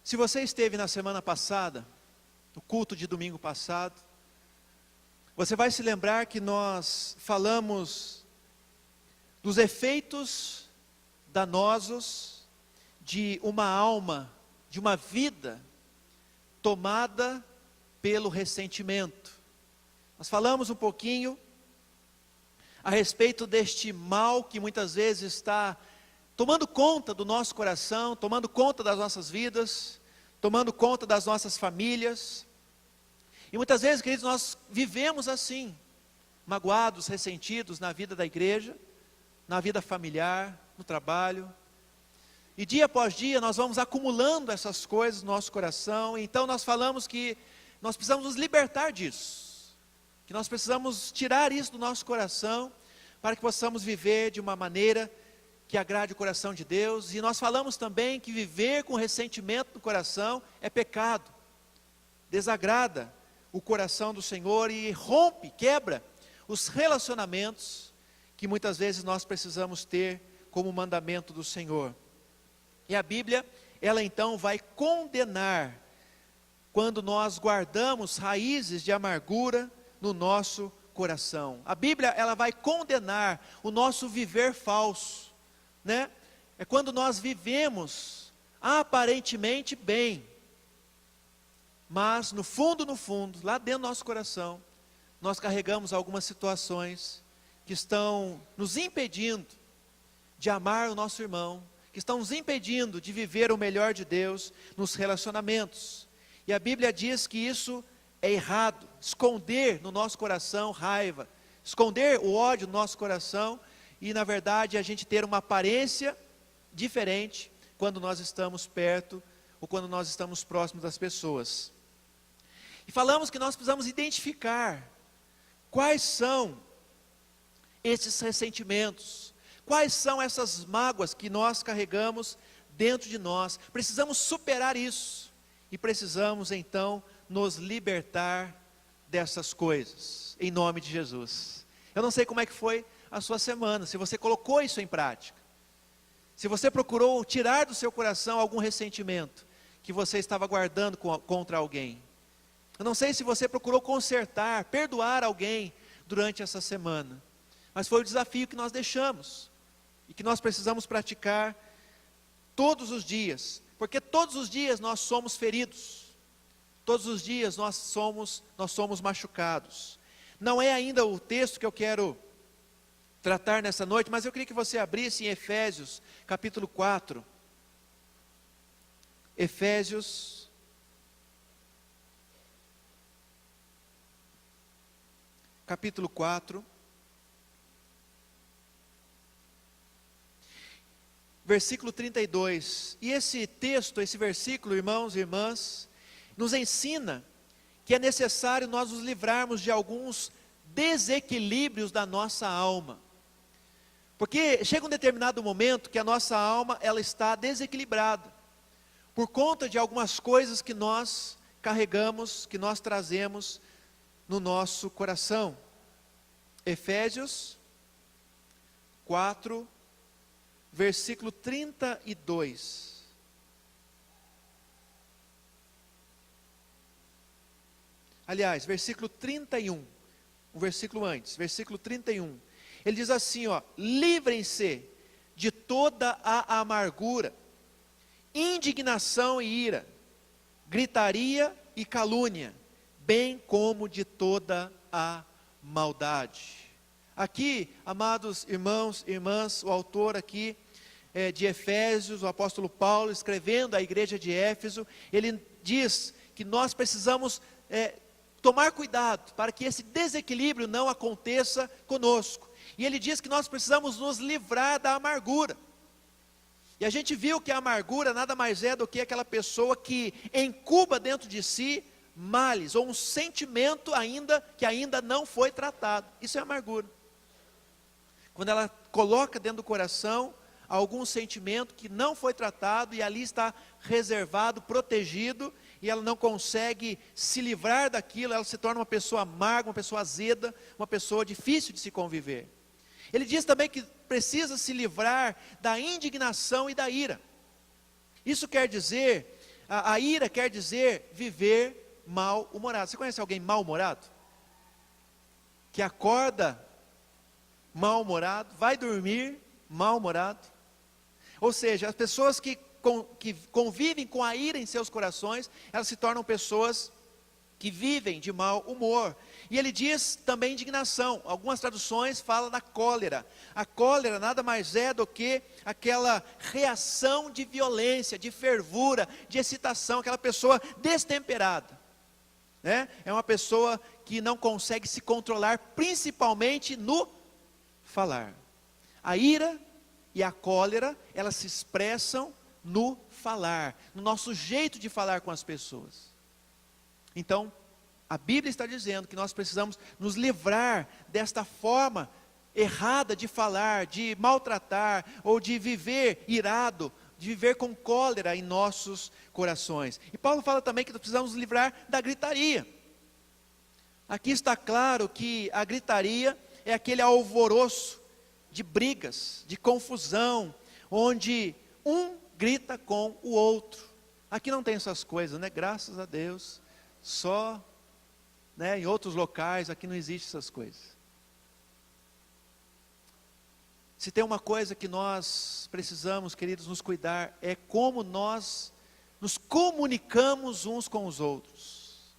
Se você esteve na semana passada, no culto de domingo passado, você vai se lembrar que nós falamos dos efeitos danosos de uma alma, de uma vida tomada pelo ressentimento. Nós falamos um pouquinho a respeito deste mal que muitas vezes está tomando conta do nosso coração, tomando conta das nossas vidas, tomando conta das nossas famílias. E muitas vezes, queridos, nós vivemos assim, magoados, ressentidos na vida da igreja, na vida familiar, no trabalho. E dia após dia nós vamos acumulando essas coisas no nosso coração. Então nós falamos que nós precisamos nos libertar disso, que nós precisamos tirar isso do nosso coração, para que possamos viver de uma maneira que agrade o coração de Deus. E nós falamos também que viver com ressentimento no coração é pecado, desagrada o coração do Senhor e rompe, quebra os relacionamentos que muitas vezes nós precisamos ter como mandamento do Senhor. E a Bíblia, ela então vai condenar quando nós guardamos raízes de amargura no nosso coração. A Bíblia, ela vai condenar o nosso viver falso, né? É quando nós vivemos aparentemente bem, mas no fundo, lá dentro do nosso coração, nós carregamos algumas situações que estão nos impedindo de amar o nosso irmão, que estão nos impedindo de viver o melhor de Deus nos relacionamentos. E a Bíblia diz que isso é errado, esconder no nosso coração raiva, esconder o ódio no nosso coração, e na verdade a gente ter uma aparência diferente quando nós estamos perto, ou quando nós estamos próximos das pessoas. E falamos que nós precisamos identificar quais são esses ressentimentos, quais são essas mágoas que nós carregamos dentro de nós. Precisamos superar isso, e precisamos então nos libertar dessas coisas, em nome de Jesus. Eu não sei como é que foi a sua semana, se você colocou isso em prática, se você procurou tirar do seu coração algum ressentimento que você estava guardando contra alguém. Eu não sei se você procurou consertar, perdoar alguém durante essa semana, mas foi o desafio que nós deixamos, e que nós precisamos praticar todos os dias, porque todos os dias nós somos feridos, todos os dias nós somos machucados. Não é ainda o texto que eu quero tratar nessa noite, mas eu queria que você abrisse em Efésios, capítulo 4. Efésios, capítulo 4. Versículo 32, e esse texto, esse versículo, irmãos e irmãs, nos ensina que é necessário nós nos livrarmos de alguns desequilíbrios da nossa alma, porque chega um determinado momento que a nossa alma, ela está desequilibrada, por conta de algumas coisas que nós carregamos, que nós trazemos no nosso coração. Efésios 4, versículo 32. Aliás, versículo 31, um versículo antes, versículo 31. Ele diz assim, ó: livrem-se de toda a amargura, indignação e ira, gritaria e calúnia, bem como de toda a maldade. Aqui, amados irmãos e irmãs, o autor aqui de Efésios, o apóstolo Paulo, escrevendo à igreja de Éfeso, ele diz que nós precisamos tomar cuidado para que esse desequilíbrio não aconteça conosco. E ele diz que nós precisamos nos livrar da amargura. E a gente viu que a amargura nada mais é do que aquela pessoa que incuba dentro de si males, ou um sentimento que ainda não foi tratado. Isso é amargura. Quando ela coloca dentro do coração algum sentimento que não foi tratado, e ali está reservado, protegido, e ela não consegue se livrar daquilo, ela se torna uma pessoa amarga, uma pessoa azeda, uma pessoa difícil de se conviver. Ele diz também que precisa se livrar da indignação e da ira. Isso quer dizer a ira quer dizer viver mal-humorado. Você conhece alguém mal-humorado? Que acorda mal-humorado, vai dormir mal-humorado? Ou seja, as pessoas que convivem com a ira em seus corações, elas se tornam pessoas que vivem de mau humor. E ele diz também indignação. Algumas traduções falam da cólera. A cólera nada mais é do que aquela reação de violência, de fervura, de excitação, aquela pessoa destemperada, né? É uma pessoa que não consegue se controlar, principalmente no falar. A ira e a cólera, elas se expressam no falar, no nosso jeito de falar com as pessoas. Então, a Bíblia está dizendo que nós precisamos nos livrar desta forma errada de falar, de maltratar, ou de viver irado, de viver com cólera em nossos corações. E Paulo fala também que nós precisamos nos livrar da gritaria. Aqui está claro que a gritaria é aquele alvoroço de brigas, de confusão, onde um grita com o outro. Aqui não tem essas coisas, né? Graças a Deus. Só, né, em outros locais, aqui não existe essas coisas. Se tem uma coisa que nós precisamos, queridos, nos cuidar, é como nós nos comunicamos uns com os outros.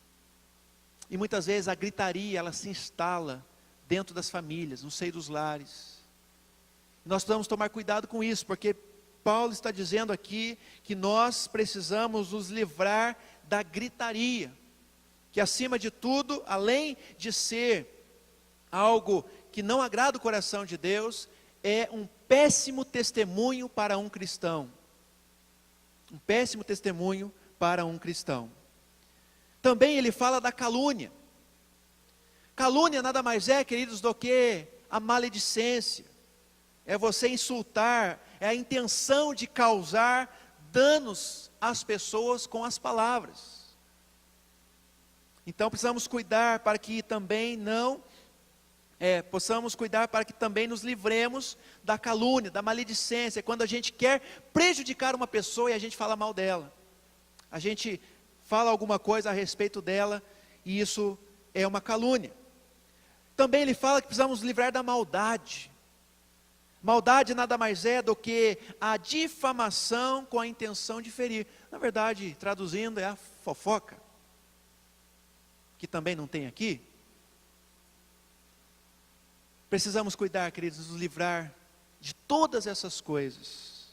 E muitas vezes a gritaria, ela se instala dentro das famílias, no seio dos lares. E nós precisamos tomar cuidado com isso, porque Paulo está dizendo aqui que nós precisamos nos livrar da gritaria, que acima de tudo, além de ser algo que não agrada o coração de Deus, é um péssimo testemunho para um cristão. Um péssimo testemunho para um cristão. Também ele fala da calúnia. Calúnia nada mais é, queridos, do que a maledicência. É você insultar, é a intenção de causar danos às pessoas com as palavras. Então precisamos cuidar para que também possamos cuidar para que também nos livremos da calúnia, da maledicência, quando a gente quer prejudicar uma pessoa e a gente fala mal dela. A gente fala alguma coisa a respeito dela e isso é uma calúnia. Também ele fala que precisamos nos livrar da maldade. Maldade nada mais é do que a difamação com a intenção de ferir. Na verdade, traduzindo, é a fofoca, que também não tem aqui. Precisamos cuidar, queridos, nos livrar de todas essas coisas.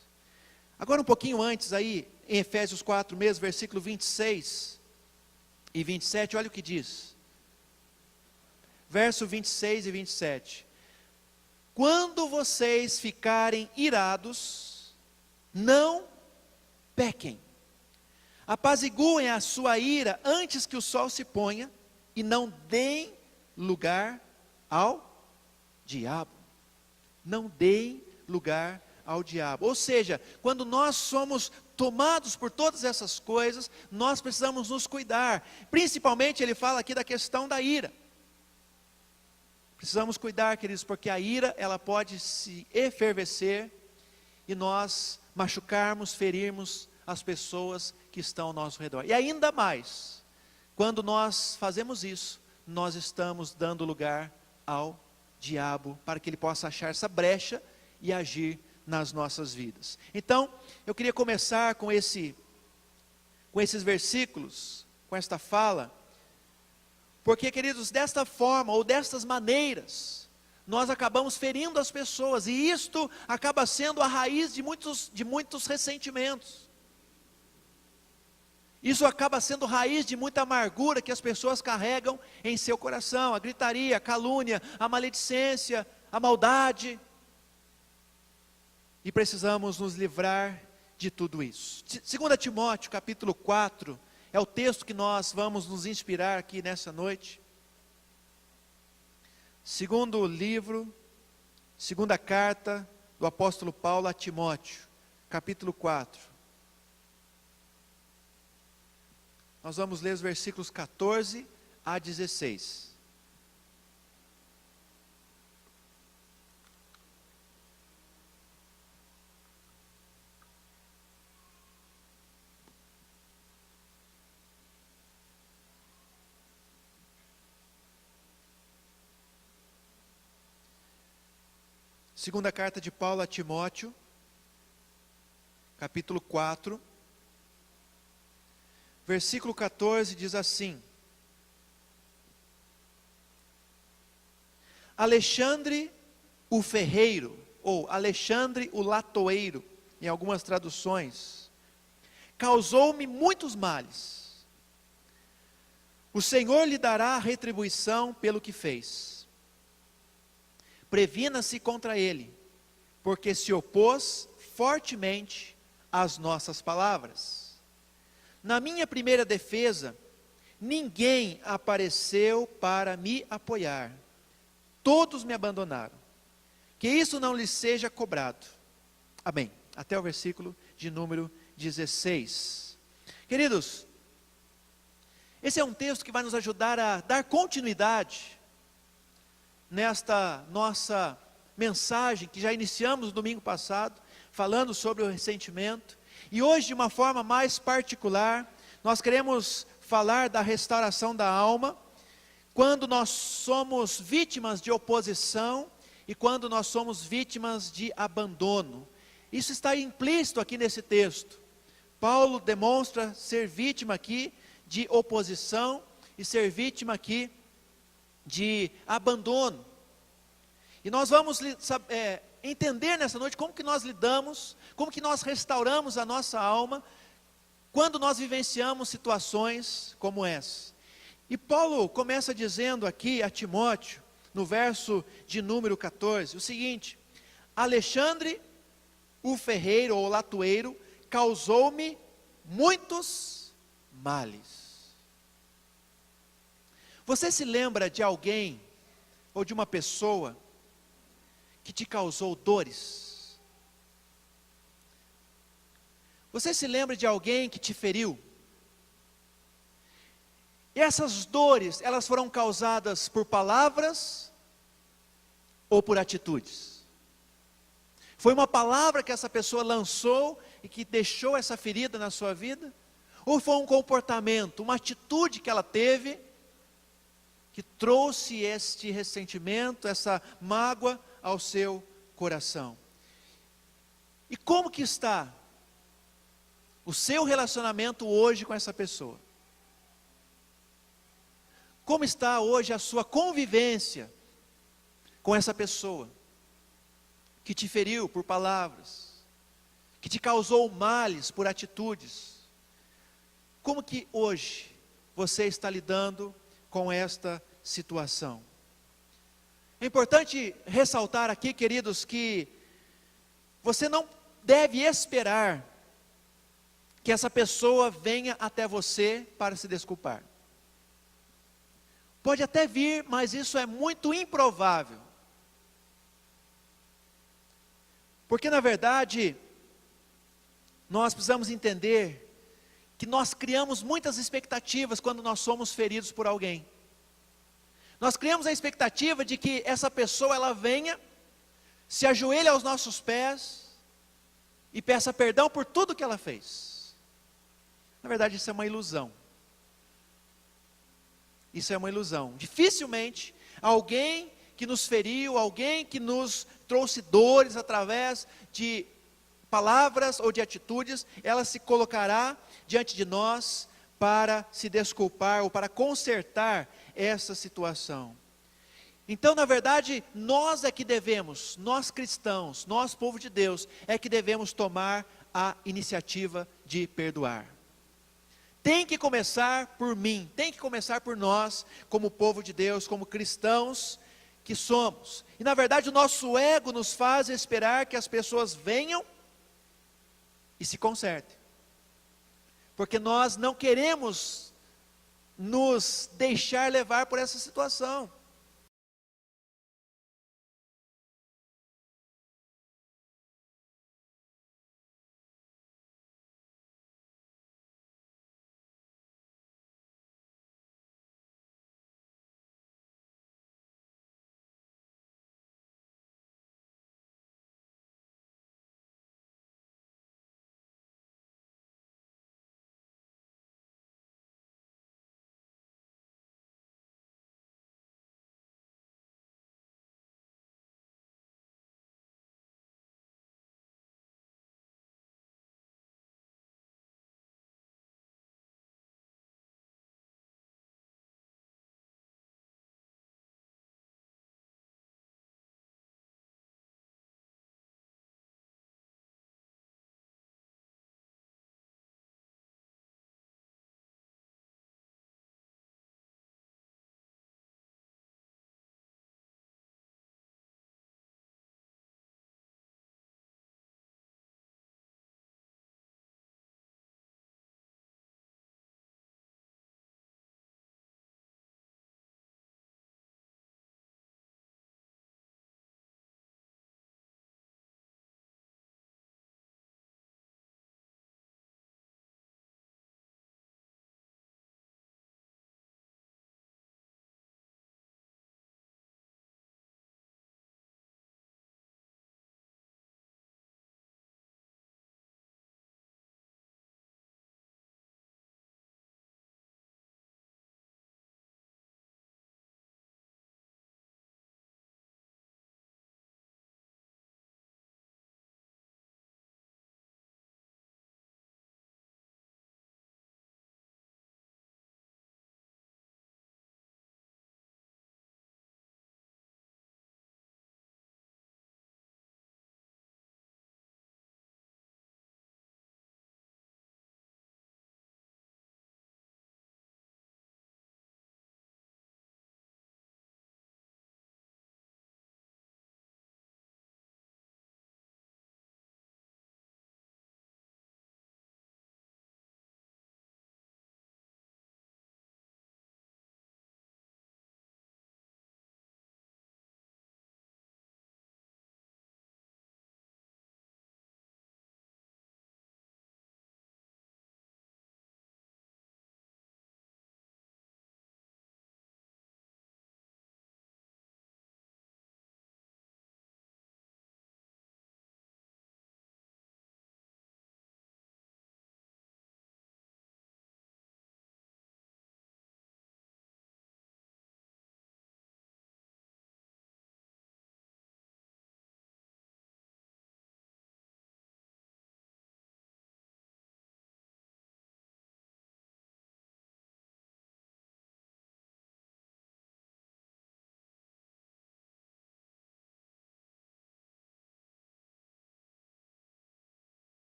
Agora um pouquinho antes aí, em Efésios 4 mesmo, versículo 26 e 27, olha o que diz. Verso 26 e 27. Quando vocês ficarem irados, não pequem. Apaziguem a sua ira antes que o sol se ponha e não deem lugar ao diabo. Não deem lugar ao diabo. Ou seja, quando nós somos tomados por todas essas coisas, nós precisamos nos cuidar. Principalmente ele fala aqui da questão da ira. Precisamos cuidar, queridos, porque a ira, ela pode se efervescer e nós machucarmos, ferirmos as pessoas que estão ao nosso redor. E ainda mais, quando nós fazemos isso, nós estamos dando lugar ao diabo, para que ele possa achar essa brecha e agir nas nossas vidas. Então, eu queria começar com esses versículos, com esta fala, porque, queridos, desta forma, ou destas maneiras, nós acabamos ferindo as pessoas, e isto acaba sendo a raiz de muitos ressentimentos. Isso acaba sendo raiz de muita amargura que as pessoas carregam em seu coração, a gritaria, a calúnia, a maledicência, a maldade. E precisamos nos livrar de tudo isso. 2 Timóteo capítulo 4, é o texto que nós vamos nos inspirar aqui nessa noite. Segundo livro, segunda carta do apóstolo Paulo a Timóteo, capítulo 4. Nós vamos ler os versículos 14 a 16. Segunda carta de Paulo a Timóteo, capítulo 4, versículo 14, diz assim: Alexandre o ferreiro, ou Alexandre o latoeiro, em algumas traduções, causou-me muitos males. O Senhor lhe dará a retribuição pelo que fez. Previna-se contra ele, porque se opôs fortemente às nossas palavras. Na minha primeira defesa, ninguém apareceu para me apoiar. Todos me abandonaram. Que isso não lhes seja cobrado. Amém. Até o versículo de número 16. Queridos, esse é um texto que vai nos ajudar a dar continuidade nesta nossa mensagem que já iniciamos no domingo passado, falando sobre o ressentimento. E hoje, de uma forma mais particular, nós queremos falar da restauração da alma, quando nós somos vítimas de oposição e quando nós somos vítimas de abandono. Isso está implícito aqui nesse texto. Paulo demonstra ser vítima aqui de oposição e ser vítima aqui de abandono. E nós vamos entender nessa noite como que nós lidamos, como que nós restauramos a nossa alma, quando nós vivenciamos situações como essa. E Paulo começa dizendo aqui a Timóteo, no verso de número 14, o seguinte: Alexandre, o ferreiro ou latoeiro, causou-me muitos males. Você se lembra de alguém, ou de uma pessoa, que te causou dores? Você se lembra de alguém que te feriu? E essas dores, elas foram causadas por palavras ou por atitudes? Foi uma palavra que essa pessoa lançou e que deixou essa ferida na sua vida? Ou foi um comportamento, uma atitude que ela teve, que trouxe este ressentimento, essa mágoa ao seu coração? E como que está o seu relacionamento hoje com essa pessoa? Como está hoje a sua convivência com essa pessoa que te feriu por palavras, que te causou males por atitudes? Como que hoje você está lidando com esta situação? É importante ressaltar aqui, queridos, que você não deve esperar que essa pessoa venha até você para se desculpar. Pode até vir, mas isso é muito improvável. Porque na verdade, nós precisamos entender que nós criamos muitas expectativas quando nós somos feridos por alguém. Nós criamos a expectativa de que essa pessoa ela venha, se ajoelhe aos nossos pés e peça perdão por tudo que ela fez. Na verdade, isso é uma ilusão. Isso é uma ilusão. Dificilmente alguém que nos feriu, alguém que nos trouxe dores através de palavras ou de atitudes, ela se colocará diante de nós para se desculpar ou para consertar essa situação. Então, na verdade, nós é que devemos, nós cristãos, nós povo de Deus, é que devemos tomar a iniciativa de perdoar. Tem que começar por mim, tem que começar por nós, como povo de Deus, como cristãos que somos. E na verdade o nosso ego nos faz esperar que as pessoas venham e se consertem. Porque nós não queremos nos deixar levar por essa situação.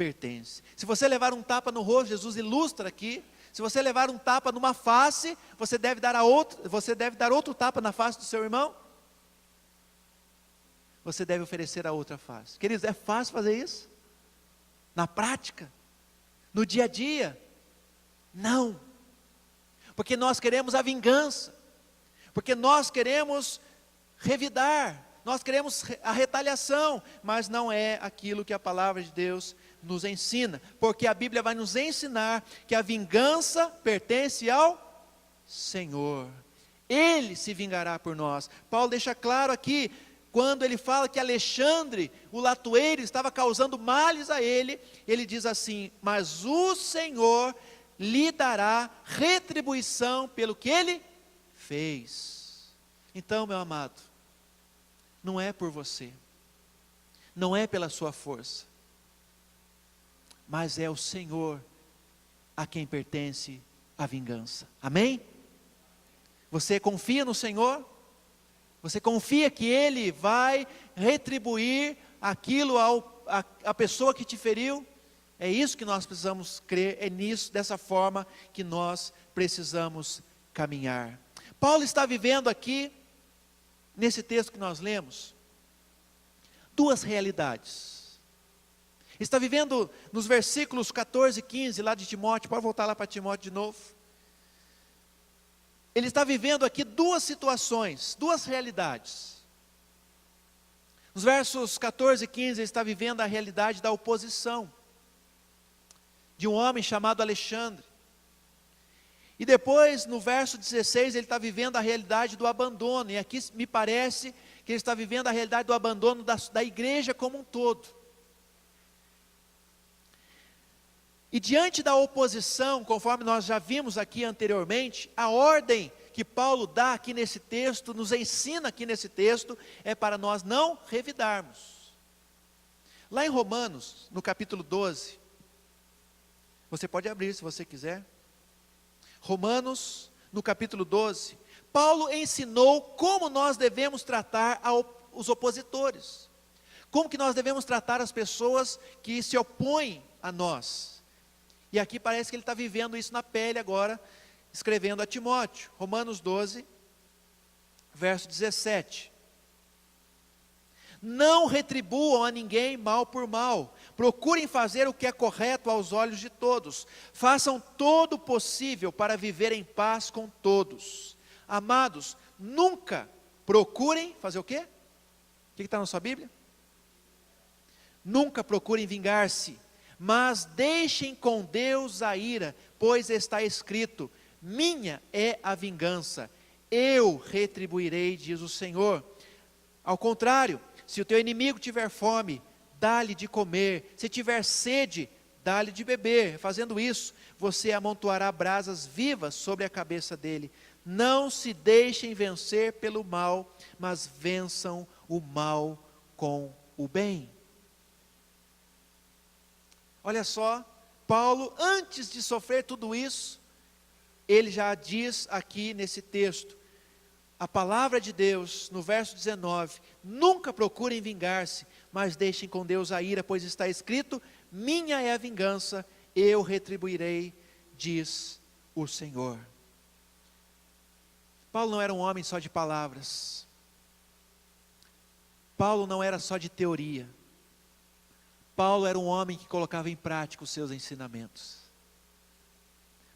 pertence. Se você levar um tapa no rosto, Jesus ilustra aqui, se você levar um tapa numa face, você deve dar outro tapa na face do seu irmão. Você deve oferecer a outra face. Queridos, é fácil fazer isso? Na prática? No dia a dia? Não. Porque nós queremos a vingança. Porque nós queremos revidar. Nós queremos a retaliação. Mas não é aquilo que a palavra de Deus nos ensina. Porque a Bíblia vai nos ensinar que a vingança pertence ao Senhor. Ele se vingará por nós. Paulo deixa claro aqui, quando ele fala que Alexandre, o latoeiro, estava causando males a ele, ele diz assim: mas o Senhor lhe dará retribuição pelo que ele fez. Então, meu amado, não é por você, não é pela sua força, mas é o Senhor a quem pertence a vingança. Amém? Você confia no Senhor? Você confia que Ele vai retribuir aquilo à pessoa que te feriu? É isso que nós precisamos crer, é nisso, dessa forma que nós precisamos caminhar. Paulo está vivendo aqui, nesse texto que nós lemos, duas realidades. Está vivendo nos versículos 14 e 15, lá de Timóteo, pode voltar lá para Timóteo de novo. Ele está vivendo aqui duas situações, duas realidades. Nos versos 14 e 15, ele está vivendo a realidade da oposição, de um homem chamado Alexandre. E depois, no verso 16, ele está vivendo a realidade do abandono. E aqui me parece que ele está vivendo a realidade do abandono da igreja como um todo. E diante da oposição, conforme nós já vimos aqui anteriormente, a ordem que Paulo dá aqui nesse texto, nos ensina aqui nesse texto, é para nós não revidarmos. Lá em Romanos, no capítulo 12, você pode abrir se você quiser. Romanos, no capítulo 12, Paulo ensinou como nós devemos tratar os opositores. Como que nós devemos tratar as pessoas que se opõem a nós. E aqui parece que ele está vivendo isso na pele agora, escrevendo a Timóteo. Romanos 12, verso 17. Não retribuam a ninguém mal por mal. Procurem fazer o que é correto aos olhos de todos. Façam todo o possível para viver em paz com todos. Amados, nunca procurem fazer o quê? O que está na sua Bíblia? Nunca procurem vingar-se, mas deixem com Deus a ira, pois está escrito: minha é a vingança, eu retribuirei, diz o Senhor. Ao contrário, se o teu inimigo tiver fome, dá-lhe de comer, se tiver sede, dá-lhe de beber. Fazendo isso, você amontoará brasas vivas sobre a cabeça dele. Não se deixem vencer pelo mal, mas vençam o mal com o bem. Olha só, Paulo, antes de sofrer tudo isso, ele já diz aqui nesse texto, a palavra de Deus, no verso 19, nunca procurem vingar-se, mas deixem com Deus a ira, pois está escrito: minha é a vingança, eu retribuirei, diz o Senhor. Paulo não era um homem só de palavras, Paulo não era só de teoria, Paulo era um homem que colocava em prática os seus ensinamentos.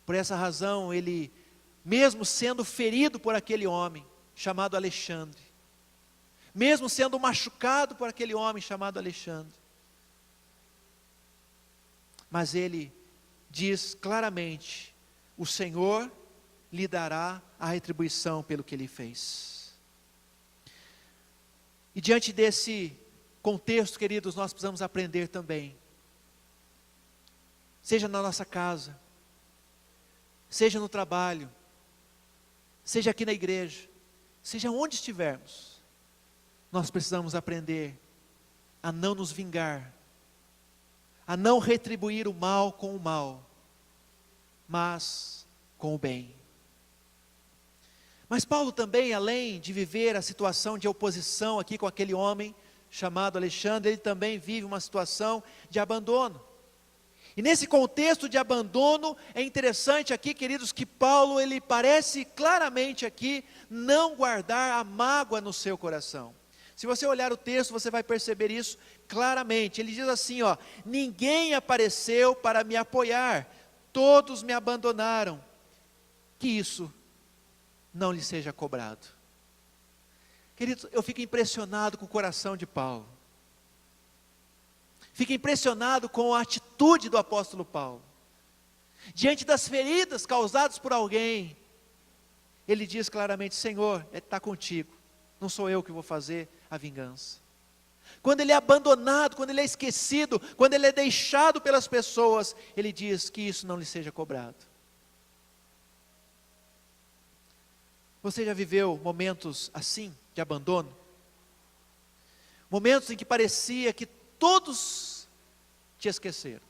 Por essa razão, ele, mesmo sendo ferido por aquele homem chamado Alexandre, mesmo sendo machucado por aquele homem chamado Alexandre, mas ele diz claramente: o Senhor lhe dará a retribuição pelo que ele fez. E diante desse contexto, queridos, nós precisamos aprender também, seja na nossa casa, seja no trabalho, seja aqui na igreja, seja onde estivermos, nós precisamos aprender a não nos vingar, a não retribuir o mal com o mal, mas com o bem. Mas Paulo também, além de viver a situação de oposição aqui com aquele homem chamado Alexandre, ele também vive uma situação de abandono. E nesse contexto de abandono, é interessante aqui, queridos, que Paulo, ele parece claramente aqui não guardar a mágoa no seu coração. Se você olhar o texto, você vai perceber isso claramente. Ele diz assim, ó: ninguém apareceu para me apoiar, todos me abandonaram. Que isso não lhe seja cobrado. Queridos, eu fico impressionado com o coração de Paulo. Fico impressionado com a atitude do apóstolo Paulo. Diante das feridas causadas por alguém, ele diz claramente: Senhor, está contigo, não sou eu que vou fazer a vingança. Quando ele é abandonado, quando ele é esquecido, quando ele é deixado pelas pessoas, ele diz que isso não lhe seja cobrado. Você já viveu momentos assim, de abandono? Momentos em que parecia que todos te esqueceram,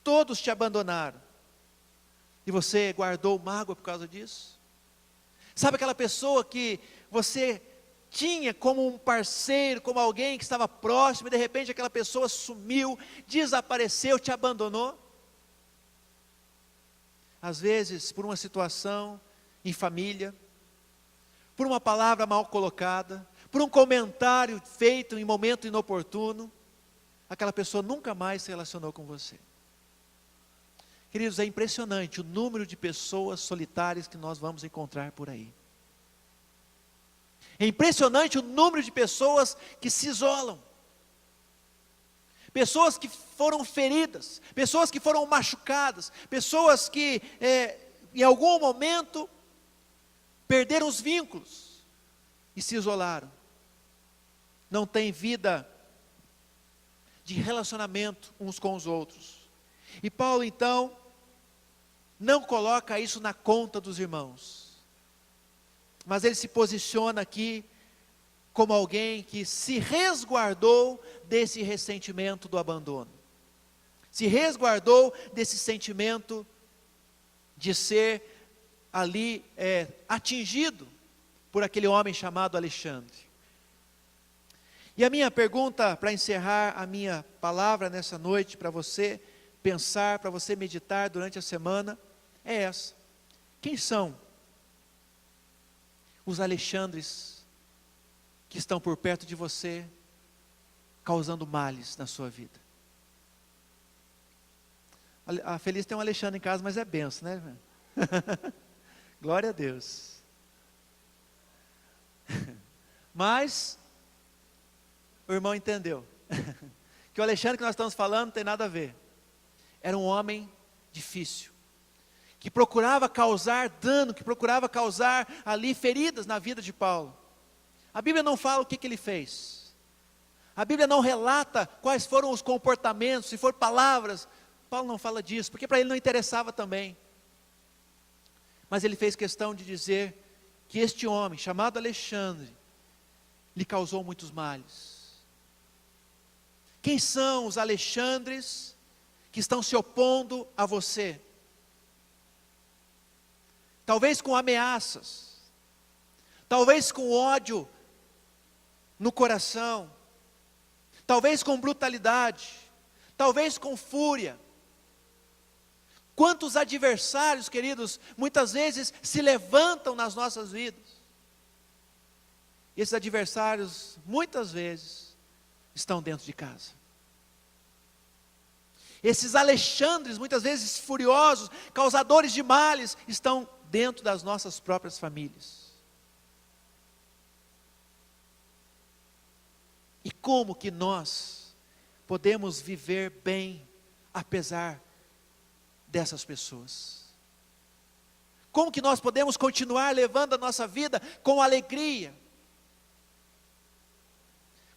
todos te abandonaram, e você guardou mágoa por causa disso? Sabe aquela pessoa que você tinha como um parceiro, como alguém que estava próximo, e de repente aquela pessoa sumiu, desapareceu, te abandonou? Às vezes por uma situação em família, por uma palavra mal colocada, por um comentário feito em momento inoportuno, aquela pessoa nunca mais se relacionou com você. Queridos, é impressionante o número de pessoas solitárias que nós vamos encontrar por aí. É impressionante o número de pessoas que se isolam. Pessoas que foram feridas, pessoas que foram machucadas, pessoas que em algum momento perderam os vínculos e se isolaram. Não tem vida de relacionamento uns com os outros. E Paulo então não coloca isso na conta dos irmãos, mas ele se posiciona aqui como alguém que se resguardou desse ressentimento do abandono, se resguardou desse sentimento de ser ali atingido por aquele homem chamado Alexandre. E a minha pergunta para encerrar a minha palavra nessa noite, para você pensar, para você meditar durante a semana, é essa: quem são os Alexandres que estão por perto de você, causando males na sua vida? A Feliz tem um Alexandre em casa, mas é benção, né? Glória a Deus. Mas o irmão entendeu que o Alexandre que nós estamos falando não tem nada a ver. Era um homem difícil, que procurava causar dano, que procurava causar ali feridas na vida de Paulo. A Bíblia não fala o que ele fez. A Bíblia não relata quais foram os comportamentos, se for palavras. Paulo não fala disso, porque para ele não interessava também. Mas ele fez questão de dizer que este homem, chamado Alexandre, lhe causou muitos males. Quem são os Alexandres que estão se opondo a você? Talvez com ameaças, talvez com ódio no coração, talvez com brutalidade, talvez com fúria. Quantos adversários, queridos, muitas vezes se levantam nas nossas vidas. E esses adversários, muitas vezes, estão dentro de casa. Esses Alexandres, muitas vezes furiosos, causadores de males, estão dentro das nossas próprias famílias. E como que nós podemos viver bem, apesar dessas pessoas? Como que nós podemos continuar levando a nossa vida com alegria?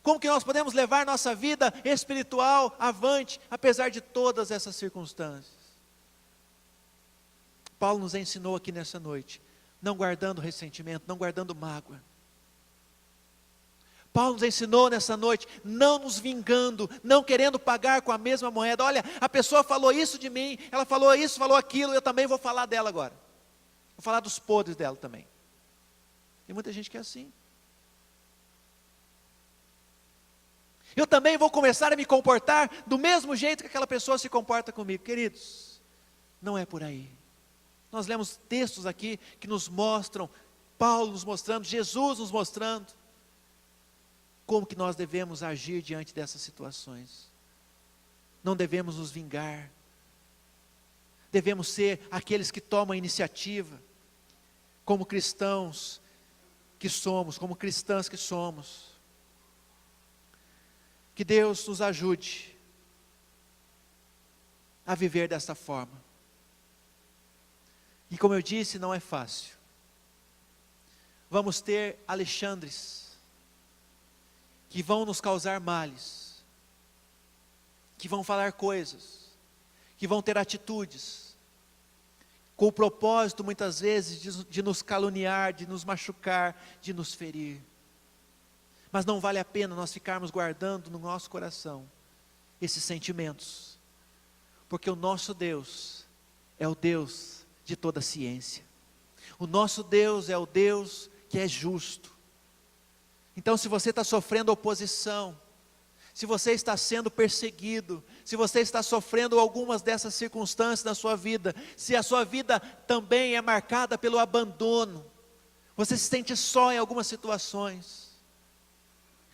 Como que nós podemos levar nossa vida espiritual avante, apesar de todas essas circunstâncias? Paulo nos ensinou aqui nessa noite, não guardando ressentimento, não guardando mágoa. Paulo nos ensinou nessa noite, não nos vingando, não querendo pagar com a mesma moeda. Olha, a pessoa falou isso de mim, ela falou isso, falou aquilo, eu também vou falar dela agora. Vou falar dos podres dela também. Tem muita gente que é assim. Eu também vou começar a me comportar do mesmo jeito que aquela pessoa se comporta comigo. Queridos, não é por aí. Nós lemos textos aqui que nos mostram, Paulo nos mostrando, Jesus nos mostrando, como que nós devemos agir diante dessas situações. Não devemos nos vingar. Devemos ser aqueles que tomam a iniciativa, como cristãos que somos, como cristãs que somos. Que Deus nos ajude a viver dessa forma. E como eu disse, não é fácil. Vamos ter Alexandres, que vão nos causar males, que vão falar coisas, que vão ter atitudes, com o propósito muitas vezes de nos caluniar, de nos machucar, de nos ferir. Mas não vale a pena nós ficarmos guardando no nosso coração esses sentimentos, porque o nosso Deus é o Deus de toda ciência. O nosso Deus é o Deus que é justo. Então, se você está sofrendo oposição, se você está sendo perseguido, se você está sofrendo algumas dessas circunstâncias na sua vida, se a sua vida também é marcada pelo abandono, você se sente só em algumas situações,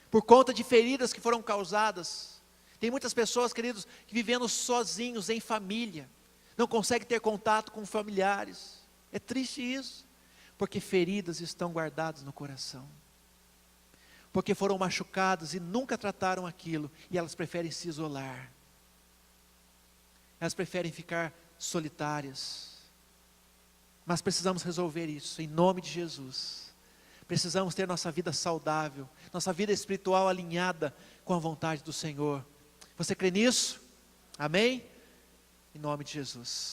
por conta de feridas que foram causadas. Tem muitas pessoas, queridos, que vivendo sozinhos em família, não conseguem ter contato com familiares. É triste isso, porque feridas estão guardadas no coração, porque foram machucadas e nunca trataram aquilo, e elas preferem se isolar, elas preferem ficar solitárias. Mas precisamos resolver isso, em nome de Jesus. Precisamos ter nossa vida saudável, nossa vida espiritual alinhada com a vontade do Senhor. Você crê nisso? Amém? Em nome de Jesus.